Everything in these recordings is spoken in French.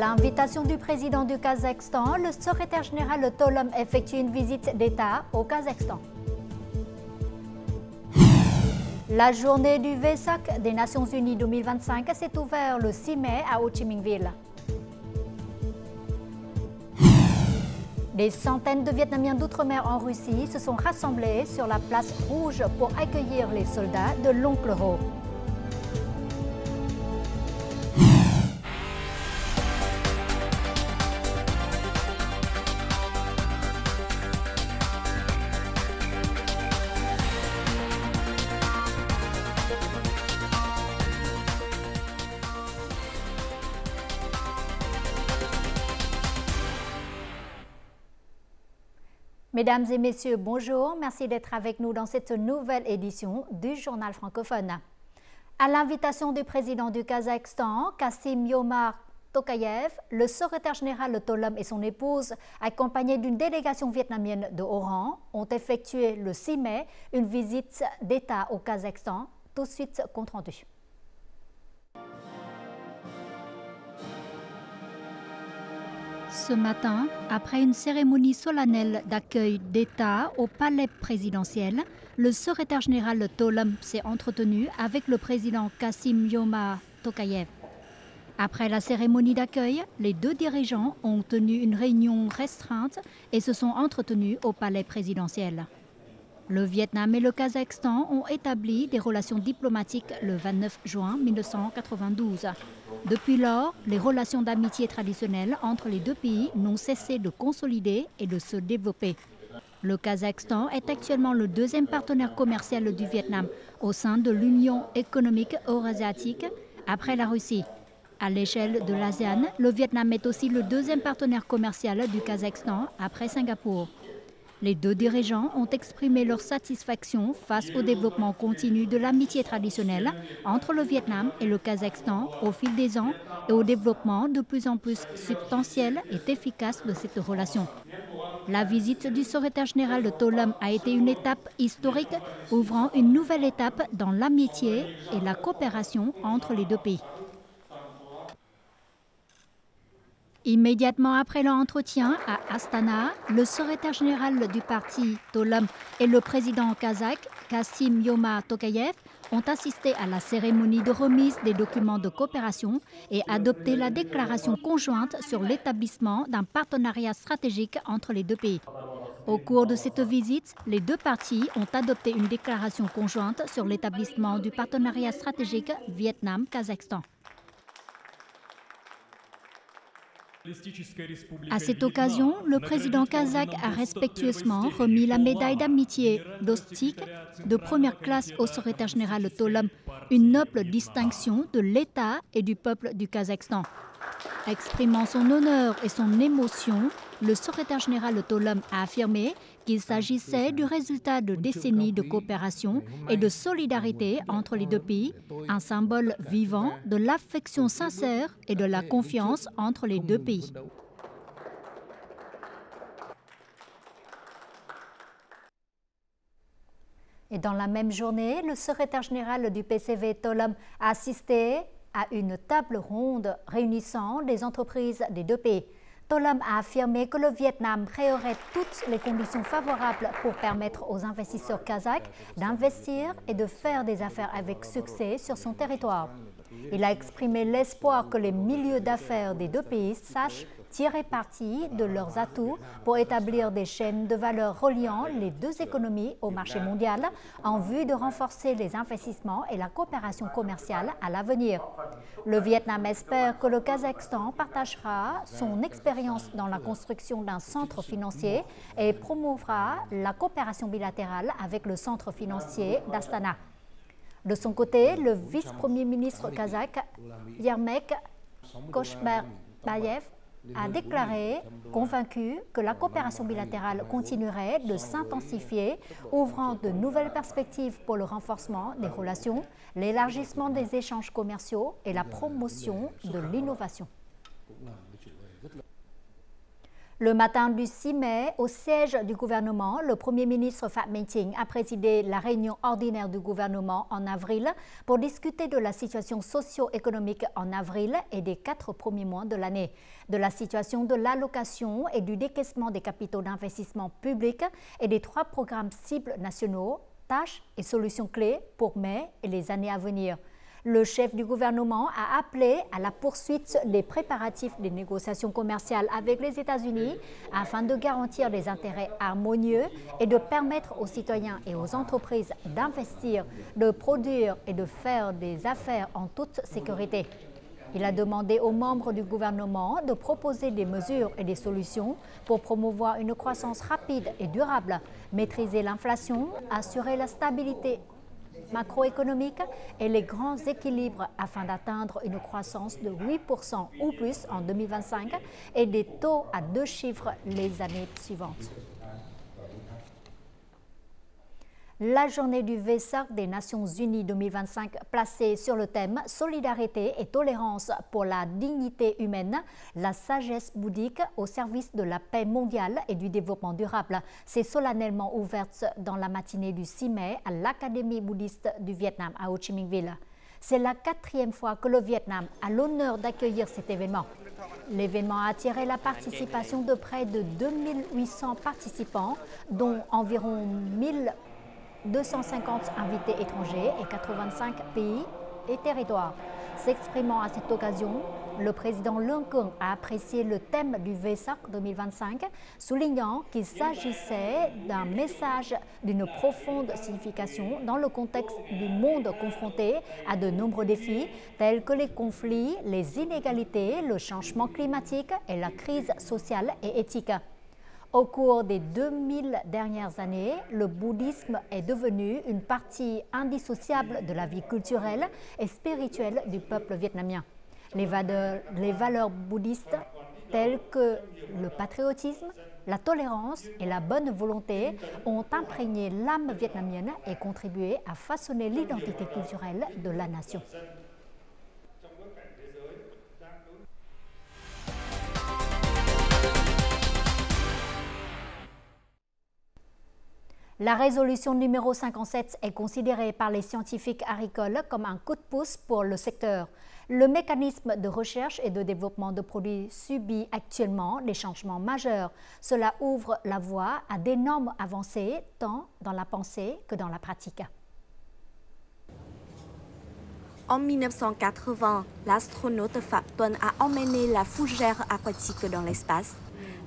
l'invitation du président du Kazakhstan, le secrétaire général Tolom effectue une visite d'État au Kazakhstan. La journée du Vesak des Nations Unies 2025 s'est ouverte le 6 mai à Ho Chi Minh Ville. Des centaines de Vietnamiens d'outre-mer en Russie se sont rassemblés sur la place rouge pour accueillir les soldats de l'Oncle Ho. Mesdames et messieurs, bonjour. Merci d'être avec nous dans cette nouvelle édition du Journal francophone. À l'invitation du président du Kazakhstan, Kassym-Jomart Tokayev, le secrétaire général Tolom et son épouse, accompagnés d'une délégation vietnamienne de haut rang, ont effectué le 6 mai une visite d'État au Kazakhstan. Tout de suite, compte rendu. Ce matin, après une cérémonie solennelle d'accueil d'État au palais présidentiel, le secrétaire général Tolom s'est entretenu avec le président Kassym-Jomart Tokayev. Après la cérémonie d'accueil, les deux dirigeants ont tenu une réunion restreinte et se sont entretenus au palais présidentiel. Le Vietnam et le Kazakhstan ont établi des relations diplomatiques le 29 juin 1992. Depuis lors, les relations d'amitié traditionnelles entre les deux pays n'ont cessé de consolider et de se développer. Le Kazakhstan est actuellement le deuxième partenaire commercial du Vietnam au sein de l'Union économique eurasiatique après la Russie. À l'échelle de l'ASEAN, le Vietnam est aussi le deuxième partenaire commercial du Kazakhstan après Singapour. Les deux dirigeants ont exprimé leur satisfaction face au développement continu de l'amitié traditionnelle entre le Vietnam et le Kazakhstan au fil des ans et au développement de plus en plus substantiel et efficace de cette relation. La visite du secrétaire général de Tolom a été une étape historique, ouvrant une nouvelle étape dans l'amitié et la coopération entre les deux pays. Immédiatement après l'entretien à Astana, le secrétaire général du parti Tolom et le président kazakh Kassym-Jomart Tokayev ont assisté à la cérémonie de remise des documents de coopération et adopté la déclaration conjointe sur l'établissement d'un partenariat stratégique entre les deux pays. Au cours de cette visite, les deux parties ont adopté une déclaration conjointe sur l'établissement du partenariat stratégique Vietnam-Kazakhstan. À cette occasion, le président kazakh a respectueusement remis la médaille d'amitié d'Ostik de première classe au secrétaire général Tolom, une noble distinction de l'État et du peuple du Kazakhstan. Exprimant son honneur et son émotion, le secrétaire général Tolom a affirmé qu'il s'agissait du résultat de décennies de coopération et de solidarité entre les deux pays, un symbole vivant de l'affection sincère et de la confiance entre les deux pays. Et dans la même journée, le secrétaire général du PCV Tolom a assisté à une table ronde réunissant les entreprises des deux pays. Tolom a affirmé que le Vietnam créerait toutes les conditions favorables pour permettre aux investisseurs kazakhs d'investir et de faire des affaires avec succès sur son territoire. Il a exprimé l'espoir que les milieux d'affaires des deux pays sachent tirer parti de leurs atouts pour établir des chaînes de valeur reliant les deux économies au marché mondial en vue de renforcer les investissements et la coopération commerciale à l'avenir. Le Vietnam espère que le Kazakhstan partagera son expérience dans la construction d'un centre financier et promouvra la coopération bilatérale avec le centre financier d'Astana. De son côté, le vice-premier ministre kazakh Yermek Koshbarbayev a déclaré, convaincu que la coopération bilatérale continuerait de s'intensifier, ouvrant de nouvelles perspectives pour le renforcement des relations, l'élargissement des échanges commerciaux et la promotion de l'innovation. Le matin du 6 mai, au siège du gouvernement, le Premier ministre Phạm Minh Chính a présidé la réunion ordinaire du gouvernement en avril pour discuter de la situation socio-économique en avril et des 4 premiers mois de l'année, de la situation de l'allocation et du décaissement des capitaux d'investissement publics et des 3 programmes cibles nationaux, tâches et solutions clés pour mai et les années à venir. Le chef du gouvernement a appelé à la poursuite des préparatifs des négociations commerciales avec les États-Unis afin de garantir des intérêts harmonieux et de permettre aux citoyens et aux entreprises d'investir, de produire et de faire des affaires en toute sécurité. Il a demandé aux membres du gouvernement de proposer des mesures et des solutions pour promouvoir une croissance rapide et durable, maîtriser l'inflation, assurer la stabilité macroéconomique et les grands équilibres afin d'atteindre une croissance de 8% ou plus en 2025 et des taux à 2 chiffres les années suivantes. La journée du Vesak des Nations Unies 2025 placée sur le thème « Solidarité et tolérance pour la dignité humaine, la sagesse bouddhique au service de la paix mondiale et du développement durable » s'est solennellement ouverte dans la matinée du 6 mai à l'Académie bouddhiste du Vietnam à Ho Chi Minh Ville. C'est la 4e fois que le Vietnam a l'honneur d'accueillir cet événement. L'événement a attiré la participation de près de 2800 participants, dont environ 1250 invités étrangers et 85 pays et territoires. S'exprimant à cette occasion, le président Lương Cường a apprécié le thème du Vesak 2025, soulignant qu'il s'agissait d'un message d'une profonde signification dans le contexte du monde confronté à de nombreux défis tels que les conflits, les inégalités, le changement climatique et la crise sociale et éthique. Au cours des 2000 dernières années, le bouddhisme est devenu une partie indissociable de la vie culturelle et spirituelle du peuple vietnamien. Les valeurs bouddhistes telles que le patriotisme, la tolérance et la bonne volonté ont imprégné l'âme vietnamienne et contribué à façonner l'identité culturelle de la nation. La résolution numéro 57 est considérée par les scientifiques agricoles comme un coup de pouce pour le secteur. Le mécanisme de recherche et de développement de produits subit actuellement des changements majeurs. Cela ouvre la voie à d'énormes avancées tant dans la pensée que dans la pratique. En 1980, l'astronaute Phạm Tuân a emmené la fougère aquatique dans l'espace.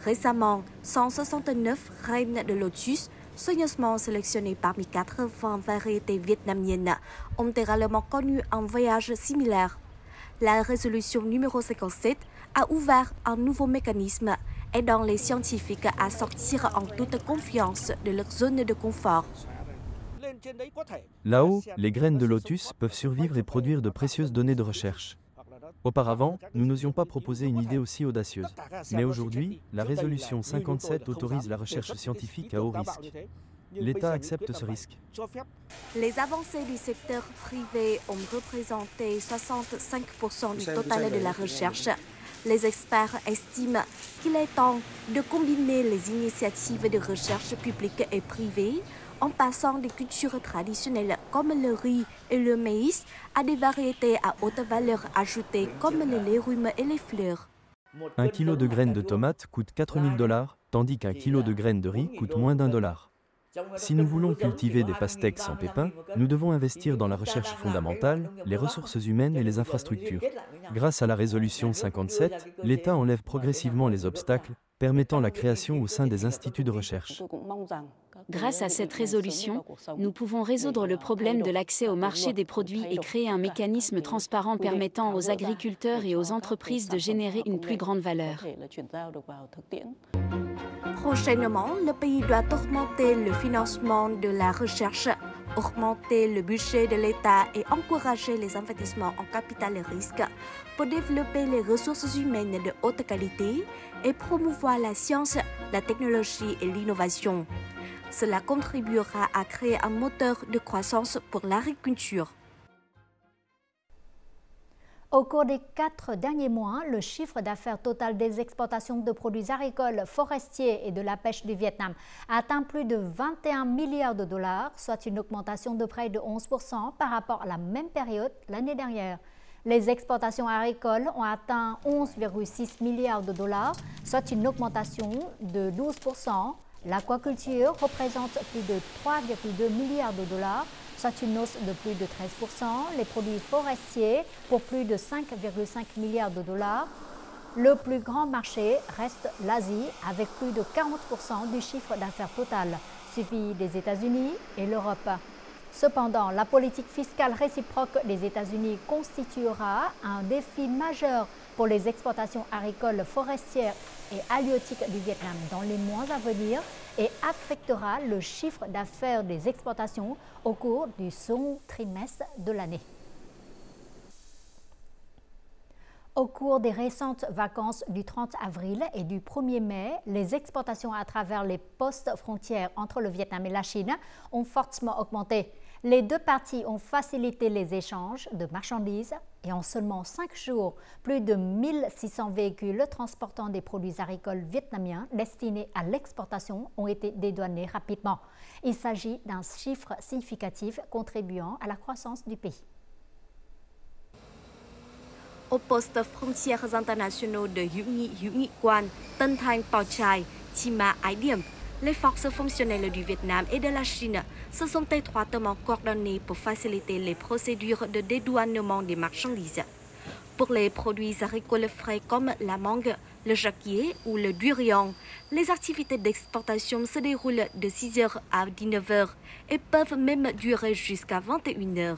Récemment, 169 reines de lotus soigneusement sélectionnés parmi 80 variétés vietnamiennes, ont également connu un voyage similaire. La résolution numéro 57 a ouvert un nouveau mécanisme aidant les scientifiques à sortir en toute confiance de leur zone de confort. Là-haut, les graines de lotus peuvent survivre et produire de précieuses données de recherche. Auparavant, nous n'osions pas proposer une idée aussi audacieuse. Mais aujourd'hui, la résolution 57 autorise la recherche scientifique à haut risque. L'État accepte ce risque. Les avancées du secteur privé ont représenté 65% du total de la recherche. Les experts estiment qu'il est temps de combiner les initiatives de recherche publique et privée en passant des cultures traditionnelles comme le riz et le maïs à des variétés à haute valeur ajoutée comme les légumes et les fleurs. Un kilo de graines de tomates coûte 4 000 $, tandis qu'un kilo de graines de riz coûte moins d'1 $. Si nous voulons cultiver des pastèques sans pépins, nous devons investir dans la recherche fondamentale, les ressources humaines et les infrastructures. Grâce à la résolution 57, l'État enlève progressivement les obstacles, permettant la création au sein des instituts de recherche. Grâce à cette résolution, nous pouvons résoudre le problème de l'accès au marché des produits et créer un mécanisme transparent permettant aux agriculteurs et aux entreprises de générer une plus grande valeur. Prochainement, le pays doit augmenter le financement de la recherche, augmenter le budget de l'État et encourager les investissements en capital risque pour développer les ressources humaines de haute qualité et promouvoir la science, la technologie et l'innovation. Cela contribuera à créer un moteur de croissance pour l'agriculture. Au cours des 4 derniers mois, le chiffre d'affaires total des exportations de produits agricoles, forestiers et de la pêche du Vietnam a atteint plus de 21 milliards de dollars, soit une augmentation de près de 11% par rapport à la même période l'année dernière. Les exportations agricoles ont atteint 11,6 milliards de dollars, soit une augmentation de 12%. L'aquaculture représente plus de 3,2 milliards de dollars, soit une hausse de plus de 13%. Les produits forestiers pour plus de 5,5 milliards de dollars. Le plus grand marché reste l'Asie avec plus de 40% du chiffre d'affaires total, suivi des États-Unis et l'Europe. Cependant, la politique fiscale réciproque des États-Unis constituera un défi majeur pour les exportations agricoles, forestières et halieutiques du Vietnam dans les mois à venir et affectera le chiffre d'affaires des exportations au cours du second trimestre de l'année. Au cours des récentes vacances du 30 avril et du 1er mai, les exportations à travers les postes frontières entre le Vietnam et la Chine ont fortement augmenté. Les deux parties ont facilité les échanges de marchandises et en seulement 5 jours, plus de 1600 véhicules transportant des produits agricoles vietnamiens destinés à l'exportation ont été dédouanés rapidement. Il s'agit d'un chiffre significatif contribuant à la croissance du pays. Aux postes frontières internationaux de Hữu Nghị Quan, Tân Thanh Po Chai, Chima Ái Điểm, les forces fonctionnelles du Vietnam et de la Chine se sont étroitement coordonnées pour faciliter les procédures de dédouanement des marchandises. Pour les produits agricoles frais comme la mangue, le jacquier ou le durian, les activités d'exportation se déroulent de 6h à 19h et peuvent même durer jusqu'à 21h.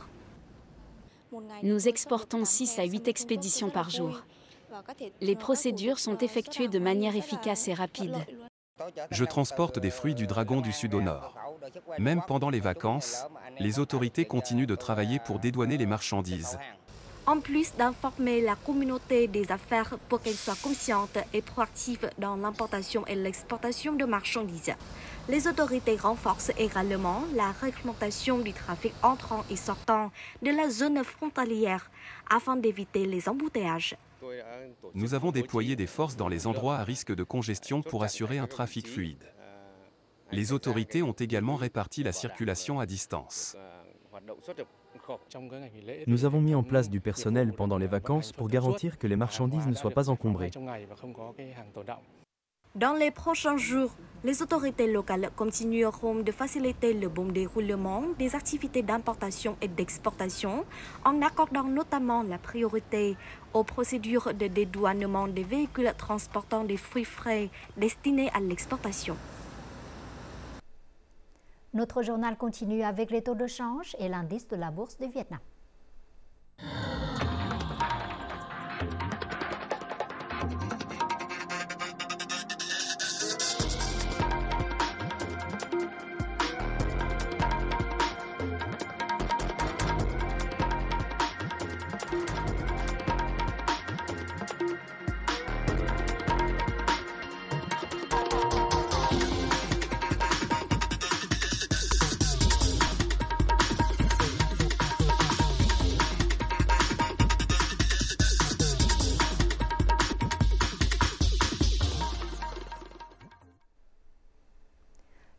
Nous exportons 6 à 8 expéditions par jour. Les procédures sont effectuées de manière efficace et rapide. Je transporte des fruits du Dragon du Sud au nord. Même pendant les vacances, les autorités continuent de travailler pour dédouaner les marchandises. En plus d'informer la communauté des affaires pour qu'elle soit consciente et proactive dans l'importation et l'exportation de marchandises, les autorités renforcent également la réglementation du trafic entrant et sortant de la zone frontalière afin d'éviter les embouteillages. Nous avons déployé des forces dans les endroits à risque de congestion pour assurer un trafic fluide. Les autorités ont également réparti la circulation à distance. Nous avons mis en place du personnel pendant les vacances pour garantir que les marchandises ne soient pas encombrées. Dans les prochains jours, les autorités locales continueront de faciliter le bon déroulement des activités d'importation et d'exportation en accordant notamment la priorité aux procédures de dédouanement des véhicules transportant des fruits frais destinés à l'exportation. Notre journal continue avec les taux de change et l'indice de la bourse du Vietnam.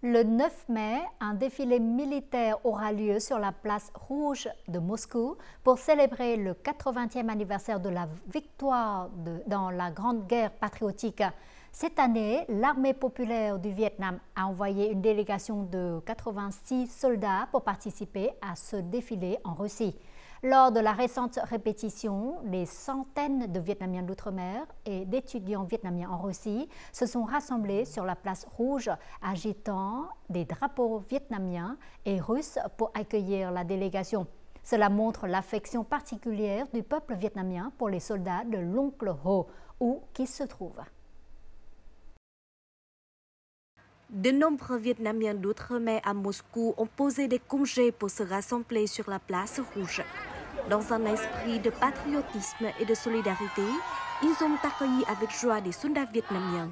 Le 9 mai, un défilé militaire aura lieu sur la place rouge de Moscou pour célébrer le 80e anniversaire de la victoire dans la Grande Guerre patriotique. Cette année, l'armée populaire du Vietnam a envoyé une délégation de 86 soldats pour participer à ce défilé en Russie. Lors de la récente répétition, des centaines de Vietnamiens d'outre-mer et d'étudiants vietnamiens en Russie se sont rassemblés sur la place rouge, agitant des drapeaux vietnamiens et russes pour accueillir la délégation. Cela montre l'affection particulière du peuple vietnamien pour les soldats de l'oncle Ho, où qu'ils se trouvent. De nombreux Vietnamiens d'outre-mer à Moscou ont posé des congés pour se rassembler sur la place rouge. Dans un esprit de patriotisme et de solidarité, ils ont accueilli avec joie des soldats vietnamiens.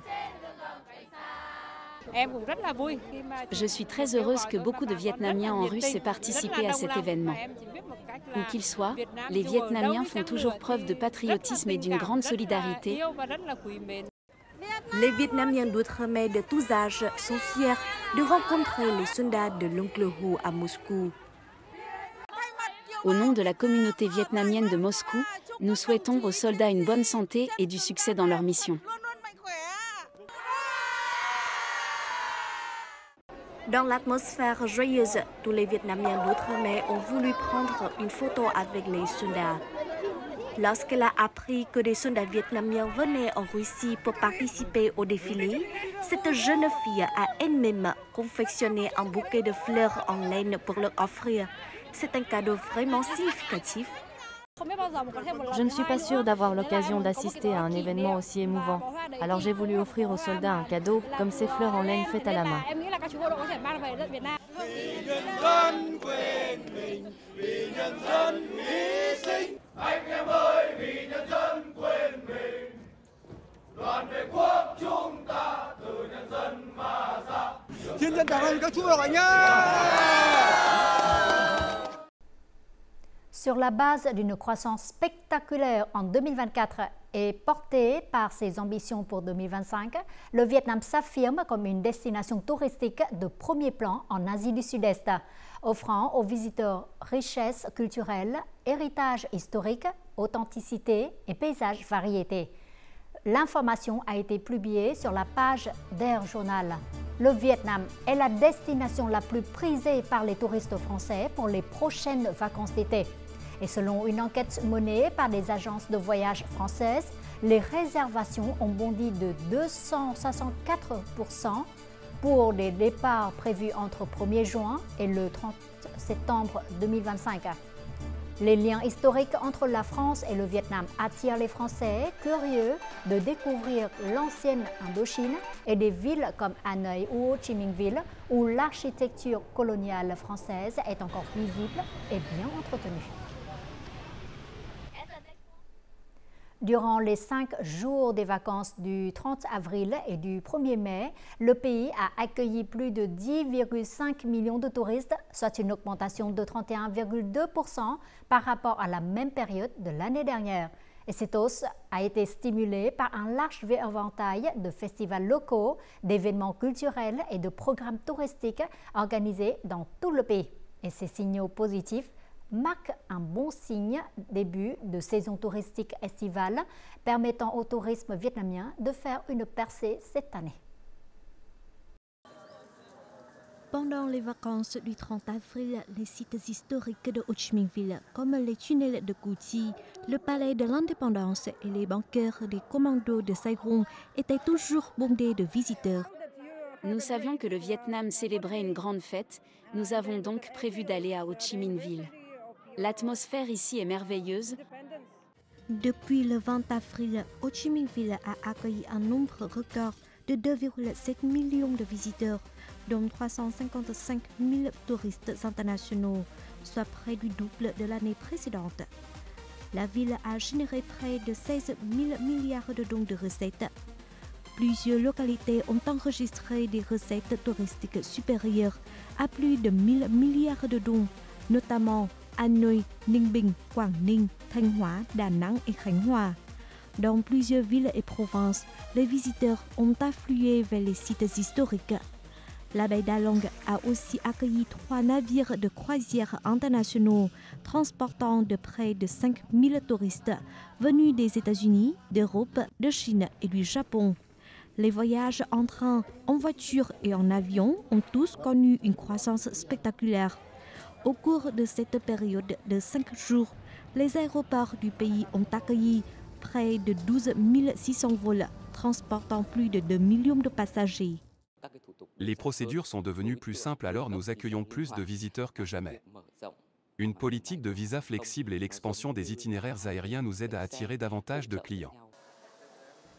Je suis très heureuse que beaucoup de Vietnamiens en Russe aient participé à cet événement. Où qu'ils soient, les Vietnamiens font toujours preuve de patriotisme et d'une grande solidarité. Les Vietnamiens d'outre-mer de tous âges sont fiers de rencontrer les soldats de l'oncle Hu à Moscou. Au nom de la communauté vietnamienne de Moscou, nous souhaitons aux soldats une bonne santé et du succès dans leur mission. Dans l'atmosphère joyeuse, tous les Vietnamiens d'outre-mer ont voulu prendre une photo avec les soldats. Lorsqu'elle a appris que des soldats vietnamiens venaient en Russie pour participer au défilé, cette jeune fille a elle-même confectionné un bouquet de fleurs en laine pour leur offrir. C'est un cadeau vraiment significatif. Je ne suis pas sûre d'avoir l'occasion d'assister à un événement aussi émouvant. Alors j'ai voulu offrir aux soldats un cadeau, comme ces fleurs en laine faites à la main. Sur la base d'une croissance spectaculaire en 2024 et portée par ses ambitions pour 2025, le Vietnam s'affirme comme une destination touristique de premier plan en Asie du Sud-Est, offrant aux visiteurs richesse culturelle, héritage historique, authenticité et paysages variétés. L'information a été publiée sur la page d'Air Journal. Le Vietnam est la destination la plus prisée par les touristes français pour les prochaines vacances d'été. Et selon une enquête menée par des agences de voyage françaises, les réservations ont bondi de 264% pour des départs prévus entre 1er juin et le 30 septembre 2025. Les liens historiques entre la France et le Vietnam attirent les Français curieux de découvrir l'ancienne Indochine et des villes comme Hanoï ou Ho Chi Minh Ville, où l'architecture coloniale française est encore visible et bien entretenue. Durant les 5 jours des vacances du 30 avril et du 1er mai, le pays a accueilli plus de 10,5 millions de touristes, soit une augmentation de 31,2% par rapport à la même période de l'année dernière. Et cette hausse a été stimulée par un large éventail de festivals locaux, d'événements culturels et de programmes touristiques organisés dans tout le pays. Et ces signaux positifs marque un bon signe début de saison touristique estivale, permettant au tourisme vietnamien de faire une percée cette année. Pendant les vacances du 30 avril, les sites historiques de Ho Chi Minh Ville, comme les tunnels de Cu Chi, le palais de l'Indépendance et les bunkers des commandos de Saigon étaient toujours bondés de visiteurs. Nous savions que le Vietnam célébrait une grande fête, nous avons donc prévu d'aller à Ho Chi Minh Ville. L'atmosphère ici est merveilleuse. Depuis le 20 avril, Ho Chi Minh Ville a accueilli un nombre record de 2,7 millions de visiteurs, dont 355 000 touristes internationaux, soit près du double de l'année précédente. La ville a généré près de 16 000 milliards de dons de recettes. Plusieurs localités ont enregistré des recettes touristiques supérieures à plus de 1 000 milliards de dons, notamment Hanoï, Ninh Bình, Quảng Ninh, Thanh Hóa, Đà Nẵng et Khánh Hòa. Dans plusieurs villes et provinces, les visiteurs ont afflué vers les sites historiques. La baie d'Along a aussi accueilli 3 navires de croisière internationaux transportant de près de 5 000 touristes venus des États-Unis, d'Europe, de Chine et du Japon. Les voyages en train, en voiture et en avion ont tous connu une croissance spectaculaire. Au cours de cette période de 5 jours, les aéroports du pays ont accueilli près de 12 600 vols, transportant plus de 2 millions de passagers. Les procédures sont devenues plus simples, alors nous accueillons plus de visiteurs que jamais. Une politique de visa flexible et l'expansion des itinéraires aériens nous aident à attirer davantage de clients.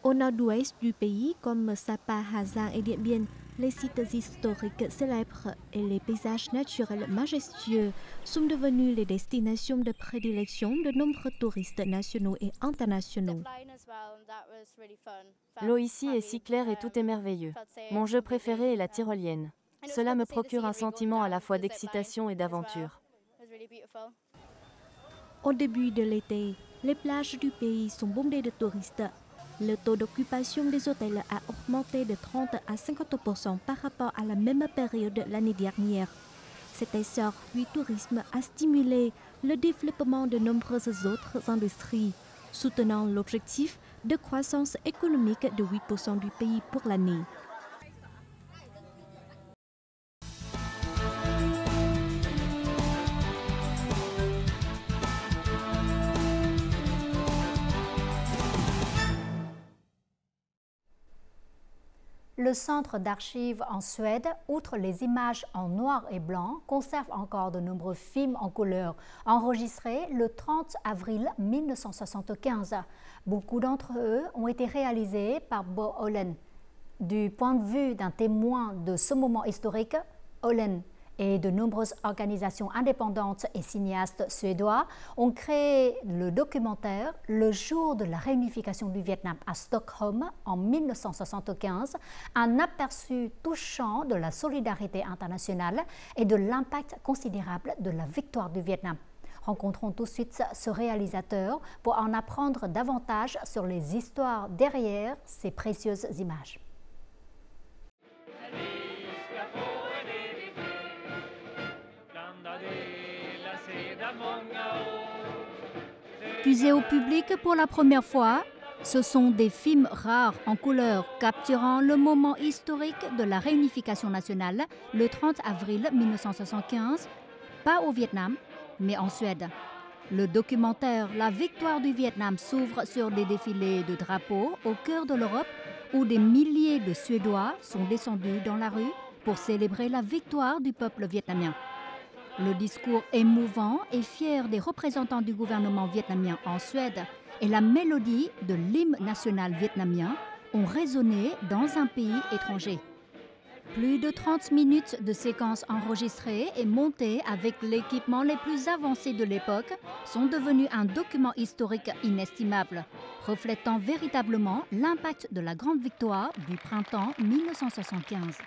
Au nord-ouest du pays, comme Sapa, Hà Giang et Điện Biên, Les sites historiques célèbres et les paysages naturels majestueux sont devenus les destinations de prédilection de nombreux touristes nationaux et internationaux. L'eau ici est si claire et tout est merveilleux. Mon jeu préféré est la tyrolienne. Cela me procure un sentiment à la fois d'excitation et d'aventure. Au début de l'été, les plages du pays sont bondées de touristes. Le taux d'occupation des hôtels a augmenté de 30 à 50% par rapport à la même période l'année dernière. Cet essor du tourisme a stimulé le développement de nombreuses autres industries, soutenant l'objectif de croissance économique de 8% du pays pour l'année. Le centre d'archives en Suède, outre les images en noir et blanc, conserve encore de nombreux films en couleur, enregistrés le 30 avril 1975. Beaucoup d'entre eux ont été réalisés par Bo Hollen. Du point de vue d'un témoin de ce moment historique, Hollen et de nombreuses organisations indépendantes et cinéastes suédois ont créé le documentaire Le jour de la réunification du Vietnam à Stockholm en 1975, un aperçu touchant de la solidarité internationale et de l'impact considérable de la victoire du Vietnam. Rencontrons tout de suite ce réalisateur pour en apprendre davantage sur les histoires derrière ces précieuses images. Diffusés au public pour la première fois, ce sont des films rares en couleur capturant le moment historique de la réunification nationale le 30 avril 1975, pas au Vietnam, mais en Suède. Le documentaire La victoire du Vietnam s'ouvre sur des défilés de drapeaux au cœur de l'Europe où des milliers de Suédois sont descendus dans la rue pour célébrer la victoire du peuple vietnamien. Le discours émouvant et fier des représentants du gouvernement vietnamien en Suède et la mélodie de l'hymne national vietnamien ont résonné dans un pays étranger. Plus de 30 minutes de séquences enregistrées et montées avec l'équipement les plus avancés de l'époque sont devenues un document historique inestimable, reflétant véritablement l'impact de la grande victoire du printemps 1975.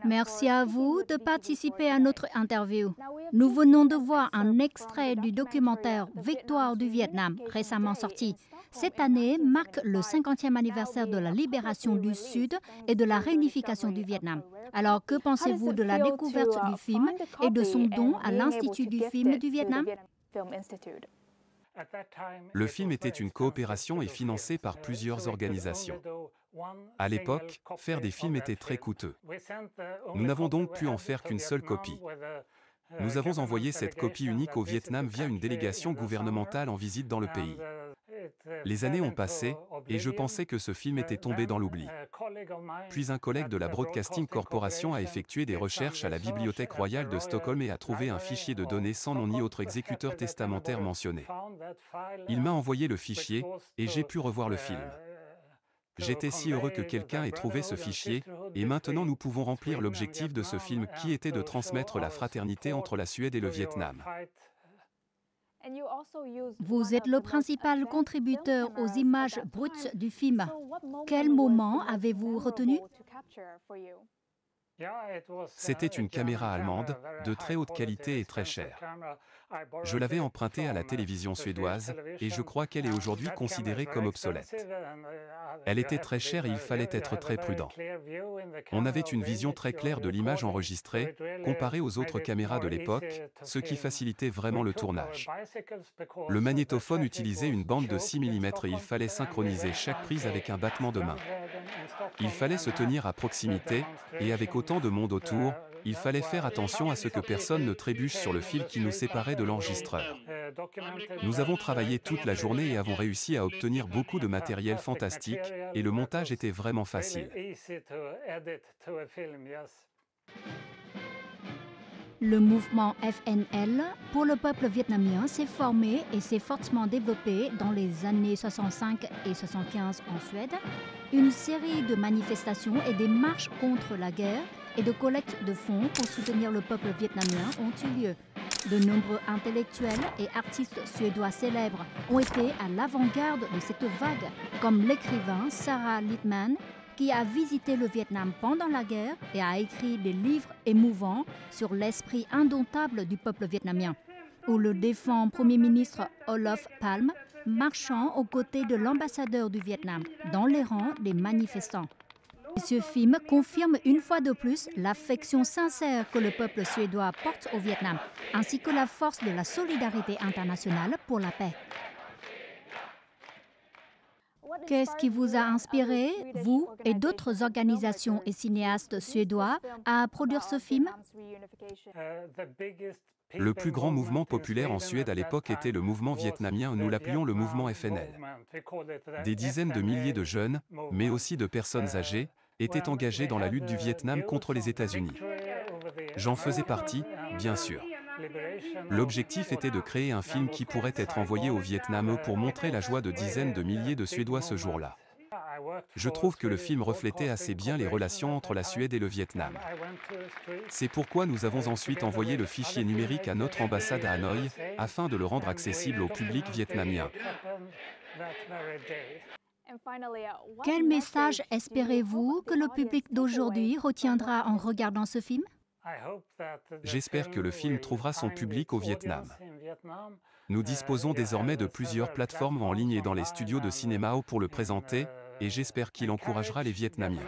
Merci à vous de participer à notre interview. Nous venons de voir un extrait du documentaire Victoire du Vietnam, récemment sorti. Cette année marque le 50e anniversaire de la libération du Sud et de la réunification du Vietnam. Alors, que pensez-vous de la découverte du film et de son don à l'Institut du film du Vietnam? Le film était une coopération et financé par plusieurs organisations. À l'époque, faire des films était très coûteux. Nous n'avons donc pu en faire qu'une seule copie. Nous avons envoyé cette copie unique au Vietnam via une délégation gouvernementale en visite dans le pays. Les années ont passé, et je pensais que ce film était tombé dans l'oubli. Puis un collègue de la Broadcasting Corporation a effectué des recherches à la Bibliothèque royale de Stockholm et a trouvé un fichier de données sans nom ni autre exécuteur testamentaire mentionné. Il m'a envoyé le fichier, et j'ai pu revoir le film. J'étais si heureux que quelqu'un ait trouvé ce fichier, et maintenant nous pouvons remplir l'objectif de ce film qui était de transmettre la fraternité entre la Suède et le Vietnam. Vous êtes le principal contributeur aux images brutes du film. Quel moment avez-vous retenu? C'était une caméra allemande, de très haute qualité et très chère. Je l'avais empruntée à la télévision suédoise, et je crois qu'elle est aujourd'hui considérée comme obsolète. Elle était très chère et il fallait être très prudent. On avait une vision très claire de l'image enregistrée, comparée aux autres caméras de l'époque, ce qui facilitait vraiment le tournage. Le magnétophone utilisait une bande de 6 mm et il fallait synchroniser chaque prise avec un battement de main. Il fallait se tenir à proximité, et avec autant de monde autour, il fallait faire attention à ce que personne ne trébuche sur le fil qui nous séparait de l'enregistreur. Nous avons travaillé toute la journée et avons réussi à obtenir beaucoup de matériel fantastique, et le montage était vraiment facile. Le mouvement FNL pour le peuple vietnamien s'est formé et s'est fortement développé dans les années 65 et 75 en Suède. Une série de manifestations et des marches contre la guerre et de collecte de fonds pour soutenir le peuple vietnamien ont eu lieu. De nombreux intellectuels et artistes suédois célèbres ont été à l'avant-garde de cette vague, comme l'écrivain Sarah Littman, qui a visité le Vietnam pendant la guerre et a écrit des livres émouvants sur l'esprit indomptable du peuple vietnamien, ou le défunt Premier ministre Olof Palme, marchant aux côtés de l'ambassadeur du Vietnam dans les rangs des manifestants. Ce film confirme une fois de plus l'affection sincère que le peuple suédois porte au Vietnam, ainsi que la force de la solidarité internationale pour la paix. Qu'est-ce qui vous a inspiré, vous et d'autres organisations et cinéastes suédois, à produire ce film? Le plus grand mouvement populaire en Suède à l'époque était le mouvement vietnamien, nous l'appelions le mouvement FNL. Des dizaines de milliers de jeunes, mais aussi de personnes âgées, étaient engagés dans la lutte du Vietnam contre les États-Unis. J'en faisais partie, bien sûr. L'objectif était de créer un film qui pourrait être envoyé au Vietnam pour montrer la joie de dizaines de milliers de Suédois ce jour-là. Je trouve que le film reflétait assez bien les relations entre la Suède et le Vietnam. C'est pourquoi nous avons ensuite envoyé le fichier numérique à notre ambassade à Hanoï, afin de le rendre accessible au public vietnamien. Quel message espérez-vous que le public d'aujourd'hui retiendra en regardant ce film? J'espère que le film trouvera son public au Vietnam. Nous disposons désormais de plusieurs plateformes en ligne et dans les studios de cinéma pour le présenter, et j'espère qu'il encouragera les Vietnamiens.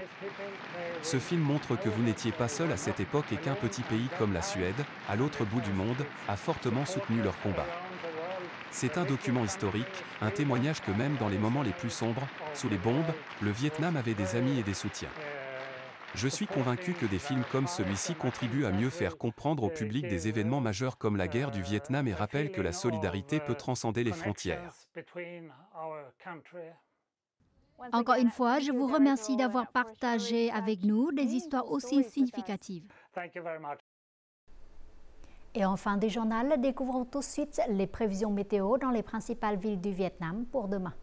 Ce film montre que vous n'étiez pas seul à cette époque et qu'un petit pays comme la Suède, à l'autre bout du monde, a fortement soutenu leur combat. C'est un document historique, un témoignage que même dans les moments les plus sombres, sous les bombes, le Vietnam avait des amis et des soutiens. Je suis convaincu que des films comme celui-ci contribuent à mieux faire comprendre au public des événements majeurs comme la guerre du Vietnam et rappellent que la solidarité peut transcender les frontières. Encore une fois, je vous remercie d'avoir partagé avec nous des histoires aussi significatives. Et en fin de journal, découvrons tout de suite les prévisions météo dans les principales villes du Vietnam pour demain.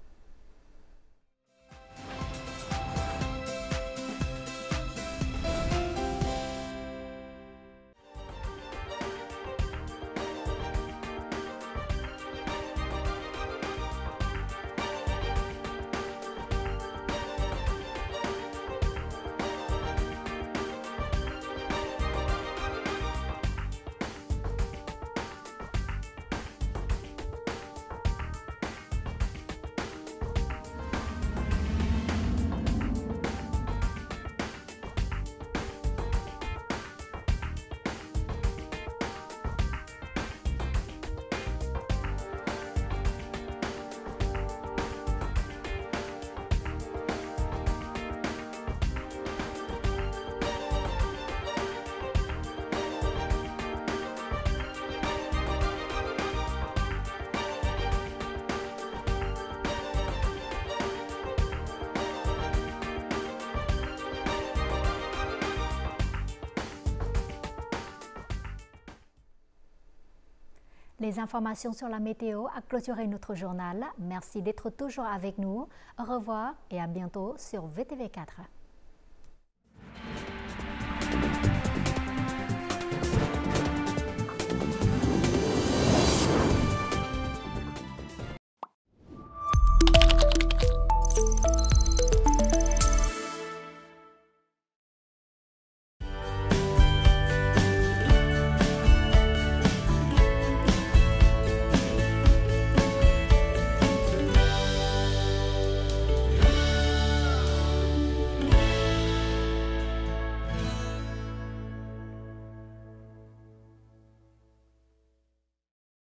Les informations sur la météo a clôturé notre journal. Merci d'être toujours avec nous. Au revoir et à bientôt sur VTV4.